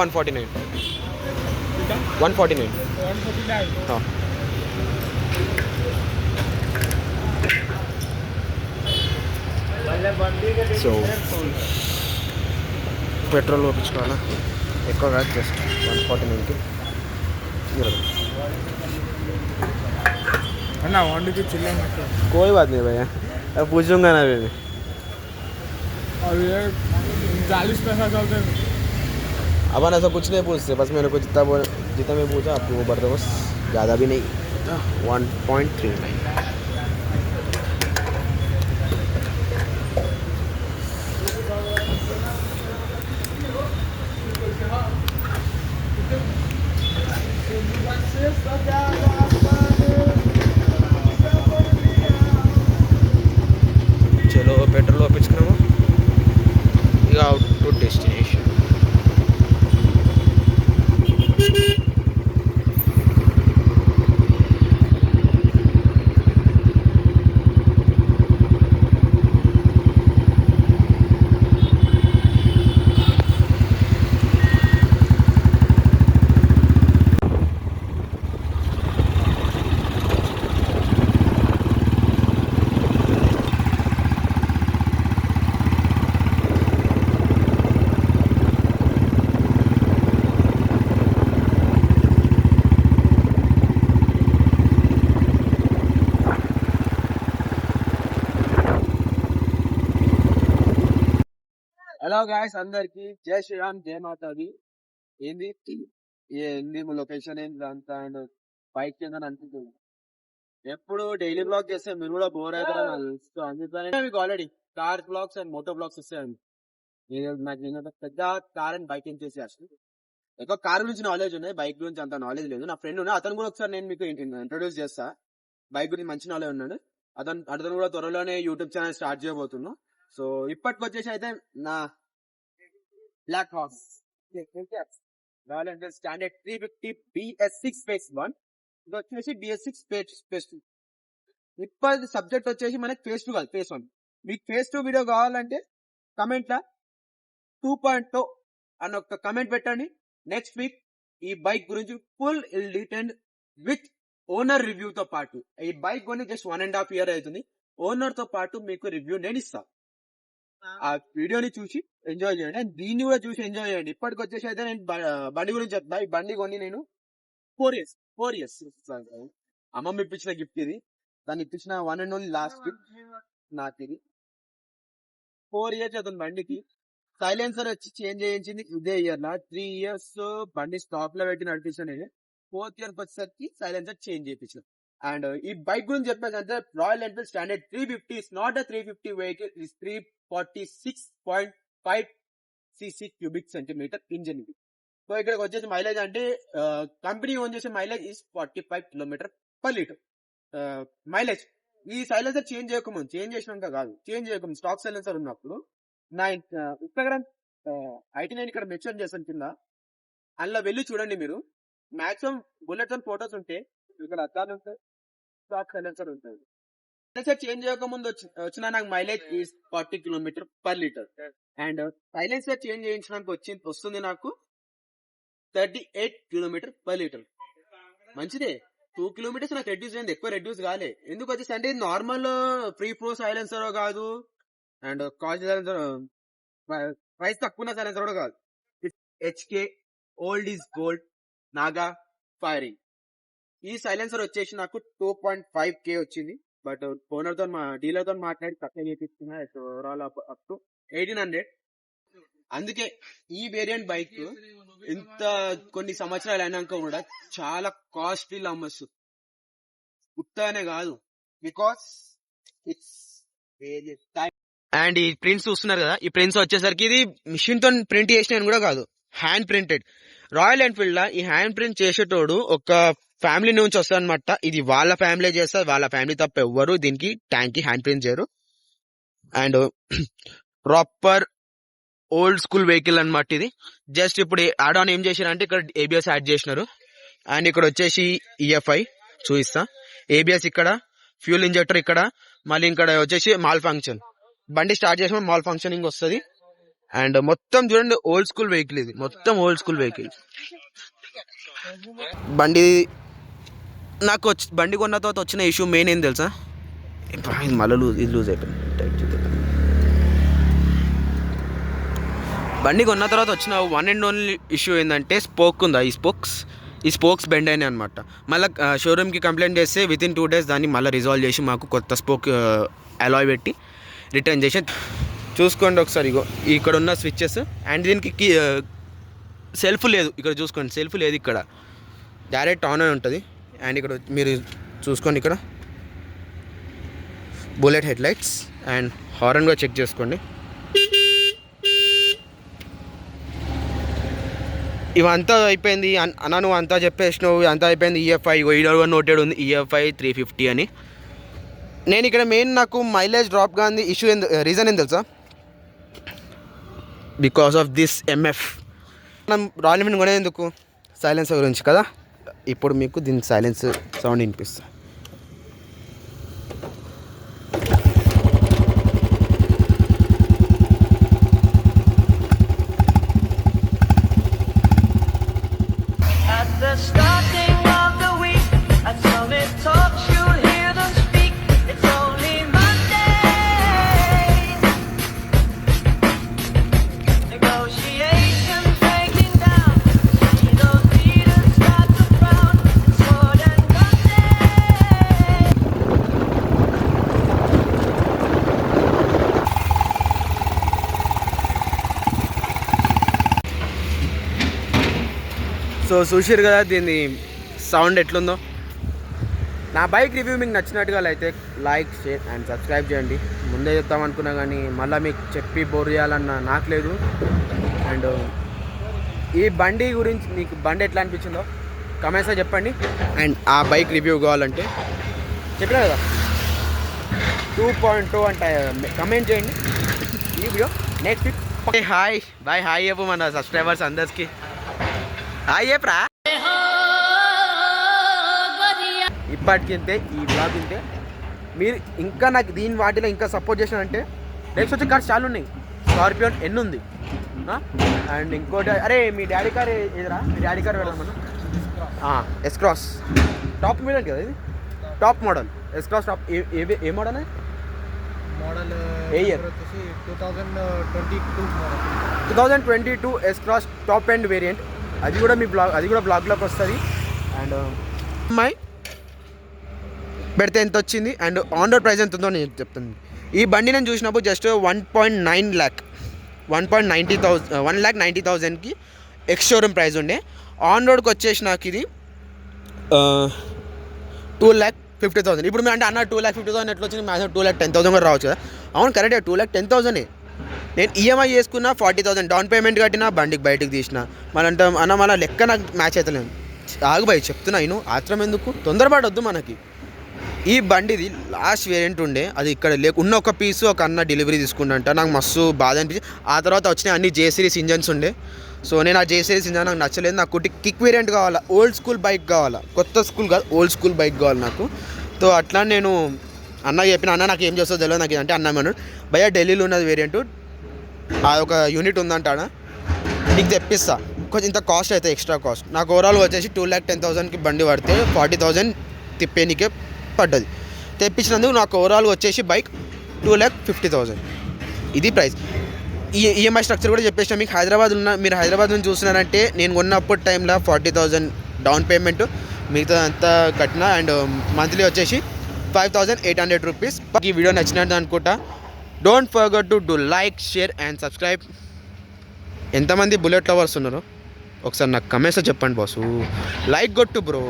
149. 149. हाँ. So petrol పంపించుకోవాలా ఎక్కువ కాదు, జస్ట్ 149కి. अन्ना वंडी की चिल्ला मत कोई बात नहीं भैया, अब पूछूंगा ना अभी. और ये 40 पैसा चलते अपन ऐसा कुछ नहीं पूछते, बस मैंने को जितना मैं पूछा आपको वो बढ़ बस, ज़्यादा भी नहीं. 1.39. चलो पेट्रोल పంపించుకున్నాము, ఇక out to destination. Hello guys, అందరికి జై శ్రీరామ్, జై మాతాది. ఏంది లొకేషన్ ఏంది అంతా, అండ్ బైక్ కింద అనిపిస్తుంది. ఎప్పుడు డైలీ బ్లాగ్ చేస్తే మీరు కూడా బోర్ అవుతారని నాకు తెలుసు. అందుకనే మీకు already car vlogs and moto vlogs వస్తాయండి. నాకు పెద్ద కార్ అండ్ బైక్ ఏం చేసేయాల్సి ఎక్కువ కార్ గురించి నాలెడ్జ్ ఉన్నాయి, బైక్ గురించి అంత నాలెడ్జ్ లేదు. నా ఫ్రెండ్ ఉన్నా, అతను కూడా ఒకసారి నేను మీకు ఇంట్రొడ్యూస్ చేస్తా. బైక్ గురించి మంచి నాలెడ్జ్ ఉన్నాడు. అతను కూడా త్వరలోనే యూట్యూబ్ ఛానల్ స్టార్ట్ చేయబోతున్నా. సో ఇప్పటికి వచ్చేసి అయితే నా black horse Royal Enfield standard 350 BS6 phase 1, ఇది వచ్చేసి BS6 phase 2. ఇప్పటి సబ్జెక్ట్ వచ్చేసి మనకి phase 2 కాదు, phase 1. మీకు phase 2 వీడియో కావాలంటే కమెంట్ లా 2.0 అని ఒక కమెంట్ పెట్టండి. నెక్స్ట్ వీక్ ఈ బైక్ గురించి full detail with owner review తో పాటు, ఈ బైక్ కొని జస్ట్ 1.5 year అవుతుంది, ఓనర్ తో పాటు మీకు రివ్యూ నేను ఇస్తా. ఆ వీడియోని చూసి ఎంజాయ్ చేయండి, అండ్ దీన్ని కూడా చూసి ఎంజాయ్ చేయండి. ఇప్పటికి వచ్చేసి అయితే నేను బండి గురించి చెప్తా. ఈ బండి కొని నేను 4 years అమ్మమ్మ ఇప్పించిన గిఫ్ట్ ఇది. దాన్ని ఇప్పించిన 1 and only లాస్ట్ గిఫ్ట్ నాకు ఇది. 4 years అవుతుంది బండికి. సైలెన్సర్ వచ్చి చేంజ్ చేయించింది ఇదే ఇయర్ లా. 3 years బండి స్టాప్ లో పెట్టి నడిపించాను. 4th year వచ్చేసరికి సైలెన్సర్ చేంజ్ చేయించిన. అండ్ ఈ బైక్ గురించి చెప్పేసంటే Royal Enfield standard 350 is not a 350 vehicle, is 346.5 cc cubic centimetre engine ఇది. సో ఇక్కడికి వచ్చేసి మైలేజ్ అంటే కంపెనీ ఓన్ చేసే మైలేజ్ ఇస్ 45 km/L మైలేజ్. ఈ సైలెన్సర్ చేంజ్ చేసినాక కాదు, చేంజ్ చేయకముందు స్టాక్ సైలెన్సర్ ఉన్నప్పుడు నా ఇన్స్టాగ్రామ్ IT9 ఇక్కడ మెన్షన్ చేస్తాను కింద, అందులో వెళ్ళి చూడండి. మీరు మాక్సిమం బుల్లెట్ అండ్ ఫోటోస్ ఉంటే ఇక్కడ అద్దాలు ఉంటాయి, స్టాక్ సైలెన్సర్ ఉంటుంది. సైలెన్సర్ చేంజ్ చేయకముందు వచ్చిన నాకు mileage is 40 km/L. And silencer change చేయించడానికి వస్తుంది నాకు 38 km/L. మంచిదే, 2 kilometers నాకు రెడ్యూస్ అయింది, ఎక్కువ రెడ్యూస్ కాలే. ఎందుకు వచ్చేసి అంటే ఇది నార్మల్ ఫ్రీ ప్రో సైలెన్సర్ కాదు, అండ్ కాస్ట్ సైలెన్సర్ ప్రైస్ తక్కువ సైలెన్సర్ కూడా కాదు. HK old is gold Naga firing. ఈ సైలెన్సర్ వచ్చేసి నాకు 2.5K వచ్చింది. బట్ ఓనర్ తో డీలర్ తో మాట్లాడి తక్కువ చేపిస్తున్నా. Overall up to 1800. అందుకే ఈ వేరియంట్ బైక్ ఇంత కొన్ని సంవత్సరాలు అయినాక కూడా చాలా కాస్ట్లీ అమ్మచ్చు. ఉత్తగానే కాదు, బికాస్ ఇట్స్ వేరియస్. అండ్ ఈ ప్రింట్స్ చూస్తున్నారు కదా, ఈ ప్రింట్స్ వచ్చేసరికి ఇది మిషన్ తో ప్రింట్ చేసిన కూడా కాదు, హ్యాండ్ ప్రింటెడ్. రాయల్ ఎన్ఫీల్డ్ లా ఈ హ్యాండ్ ప్రింట్ చేసేటోడు ఒక ఫ్యామిలీ నుంచి వస్తుంది అనమాట. ఇది వాళ్ళ ఫ్యామిలీ చేస్తారు, వాళ్ళ ఫ్యామిలీ తప్ప ఎవ్వరు దీనికి ట్యాంక్ కి హ్యాండ్ ప్రింట్ చేయరు. And proper old school vehicle అనమాట ఇది. జస్ట్ ఇప్పుడు యాడ్ ఆన్ ఏం చేశారంటే ఇక్కడ ABS యాడ్ చేసినారు. అండ్ ఇక్కడ వచ్చేసి EFI చూపిస్తా. ABS ఇక్కడ, ఫ్యూల్ ఇంజెక్టర్ ఇక్కడ, మళ్ళీ ఇక్కడ వచ్చేసి మాల్ ఫంక్షన్. బండి స్టార్ట్ చేసిన మాల్ ఫంక్షనింగ్ వస్తుంది. అండ్ మొత్తం చూడండి ఓల్డ్ స్కూల్ వెహికల్, ఇది మొత్తం ఓల్డ్ స్కూల్ వెహికల్. బండి నాకు బండి కొన్న తర్వాత వచ్చిన ఇష్యూ మెయిన్ ఏం తెలుసా, మళ్ళీ లూజ్ అయిపోయింది. బండి కొన్న తర్వాత వచ్చిన వన్ అండ్ ఓన్లీ ఇష్యూ ఏంటంటే స్పోక్ ఉందా, ఈ స్పోక్స్ బెండ్ అయినాయి అనమాట. మళ్ళీ షోరూమ్కి కంప్లైంట్ చేస్తే వితిన్ 2 days దాన్ని మళ్ళీ రిజాల్వ్ చేసి మాకు కొత్త స్పోక్ అలాయ్ పెట్టి రిటర్న్ చేసి. చూసుకోండి ఒకసారి, ఇగో ఇక్కడ ఉన్న స్విచ్చెస్. అండ్ దీనికి సెల్ఫ్ లేదు, ఇక్కడ చూసుకోండి సెల్ఫ్ లేదు, ఇక్కడ డైరెక్ట్ ఆన్ అని ఉంటుంది. అండ్ ఇక్కడ మీరు చూసుకోండి, ఇక్కడ bullet head lights and horn కూడా చెక్ చేసుకోండి. ఇవంతా అయిపోయింది అన్న, నువ్వు అంతా చెప్పేసినావు, అంతా అయిపోయింది. ఈఎఫ్ఐ నోటెడ్ ఉంది, ఈఎఫ్ఐ 350 అని. నేను ఇక్కడ మెయిన్ నాకు మైలేజ్ డ్రాప్ కాని ఇష్యూ రీజన్ ఏం తెలుసా, బికాస్ ఆఫ్ దిస్ ఎంఎఫ్. మనం రాయల్ ఎన్ఫీల్డ్ కొనేందుకు సైలెన్సర్ గురించి కదా. ఇప్పుడు మీకు దీని సైలెన్స్ సౌండ్ వినిపిస్తా. సో చూసారు కదా దీని సౌండ్ ఎట్లుందో. నా బైక్ రివ్యూ మీకు నచ్చినట్టుగా అయితే లైక్, షేర్ అండ్ సబ్స్క్రైబ్ చేయండి. ముందే చెప్తామనుకున్నా కానీ మళ్ళీ మీకు చెప్పి బోర్ చేయాలన్న నాకు లేదు. అండ్ ఈ బండి గురించి మీకు బండి ఎట్లా అనిపించిందో కమెంట్స్లో చెప్పండి. అండ్ ఆ బైక్ రివ్యూ కావాలంటే చెప్పినా కదా 2.2 అంటే కమెంట్ చేయండి. ఈ video next week. Hi boy, hi చెప్పు మన సబ్స్క్రైబర్స్ అందరికీ. హాయ్ చెప్పరా. ఇప్పటికింతే ఈ బ్లాగ్ ఇంతే. మీరు ఇంకా నాకు వాటిలో ఇంకా సపోర్ట్ చేసినారంటే నెక్స్ట్ వచ్చే కార్స్ చాలా ఉన్నాయి. స్కార్పియోన్ ఎన్ని ఉంది. అండ్ ఇంకోటి, అరే మీ డాడీ కార్ ఏదిరా, మీ డాడీ కార్ వెళ్దాం మనం. ఎస్ క్రాస్ టాప్ మోడల్ కదా, ఇది top model S cross top. ఏ మోడల్ ఏ year? 2022 S cross top end variant. అది కూడా మీ బ్లాగ్లోకి వస్తుంది. అండ్ అమ్మాయి పెడితే ఎంత వచ్చింది అండ్ ఆన్ రోడ్ ప్రైస్ ఎంత ఉందో నేను చెప్తాను. ఈ బండి నేను చూసినప్పుడు జస్ట్ 1.9 lakh 1,90,000కి ఎక్స్ షోరూమ్ ప్రైస్ ఉండే. ఆన్ రోడ్కి వచ్చేసి నాకు ఇది 2,50,000. ఇప్పుడు మీరు అంటే అన్న 2,50,000 ఎట్లా వచ్చింది, మ్యాక్సిమం 2,10,000 కూడా రావచ్చు కదా. అవును కరెక్టే, 2,10,000. నేను ఈఎంఐ చేసుకున్న 40,000 డౌన్ పేమెంట్ కట్టినా, బండికి బయటకు తీసిన. మనంటే అన్న మన లెక్క నాకు మ్యాచ్ అవుతలేదు. ఆగు భయ్ చెప్తున్నా, నేను ఆత్రం ఎందుకు, తొందరపడొద్దు మనకి. ఈ బండిది లాస్ట్ వేరియంట్ ఉండే, అది ఇక్కడ ఉన్న ఒక పీసు ఒక అన్న డెలివరీ తీసుకుంటా. నాకు మస్తు బాధ అనిపించి ఆ తర్వాత వచ్చినాయి అన్ని జే సిరీస్ ఇంజన్స్ ఉండే. సో నేను ఆ జే సిరీస్ ఇంజన్ నాకు నచ్చలేదు. నాకు కిక్ వేరియంట్ కావాలా, ఓల్డ్ స్కూల్ బైక్ కావాలా, కొత్త స్కూల్ కాదు ఓల్డ్ స్కూల్ బైక్ కావాలి నాకు. సో అట్లా నేను అన్నకి చెప్పిన, అన్న నాకు ఏం చేస్తుందో తెలియదు నాకు అంటే. అన్న అన్నాడు భయ్యా ఢిల్లీలో ఉన్నది వేరియంట్, ఒక యూనిట్ ఉందంట, నీకు తెప్పిస్తా, కొంచెం ఇంత కాస్ట్ అయితే ఎక్స్ట్రా కాస్ట్. నాకు ఓవరాల్ వచ్చేసి 2,10,000కి బండి పడితే 40,000 తిప్పేనికే పడ్డది. తెప్పించినందుకు నాకు ఓవరాల్ వచ్చేసి బైక్ 2,50,000. ఇది ప్రైస్. ఈఎంఐ స్ట్రక్చర్ కూడా చెప్పేసిన మీకు. మీరు హైదరాబాద్ నుంచి చూస్తున్నారంటే నేను కొన్నప్పుడు టైంలో 40,000 డౌన్ పేమెంట్, మిగతా అంతా కట్టిన. అండ్ మంత్లీ వచ్చేసి 5,800 రూపీస్. ఈ వీడియో నచ్చినట్టు అనుకుంటా. Don't forget to do like, share and subscribe. ఎంతమంది బుల్లెట్ లవర్స్ ఉన్నారో ఒకసారి నాకు కమెంట్స్లో చెప్పండి బాసు. లైక్ కొట్టు బ్రో.